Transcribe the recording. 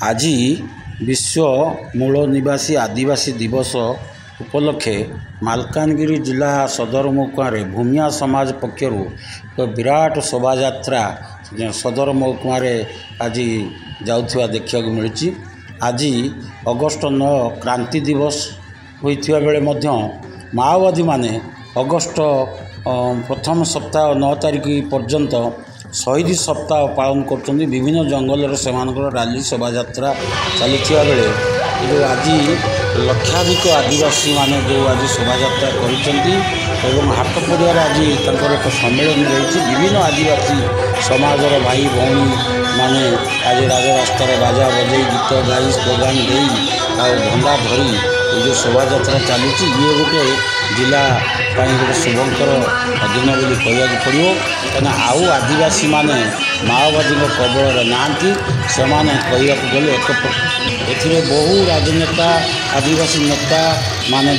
आज विश्व मूल निवासी आदिवासी दिवस उपलक्षे मालकानगिरी जिला सदर महकुमा भूमिया समाज पक्षर एक विराट शोभा यात्रा सदर महकुमा आज जाउथिबा देखा मिली। आज अगस्ट 9 क्रांति दिवस होइथिबा बेले मध्य माओवादी माने अगस्ट प्रथम सप्ताह 9 तारिख पर्यंत शहीद सप्ताह पालन कर विभिन्न जंगल से रैली शोभा यात्रा चली बेले जो आज लक्षाधिक आदिवासी माने जो आज शोभा यात्रा कर हाटपड़िया आज एक सम्मेलन रही विभिन्न आदिवासी समाजर भाई भौणी माने आज राजरास्तार बाजा बजे गीत गाई स्लोगान दे झंडा धरी ये जो शोभा यात्रा चली ये गोटे जिला गोटे शुभंकर दिन बोली कहवाक पड़ो कहीं आउ आदिवासी माने माओवादी कबल नहांती से कहवाक गले एक बहु राजनेता आदिवासी नेता माने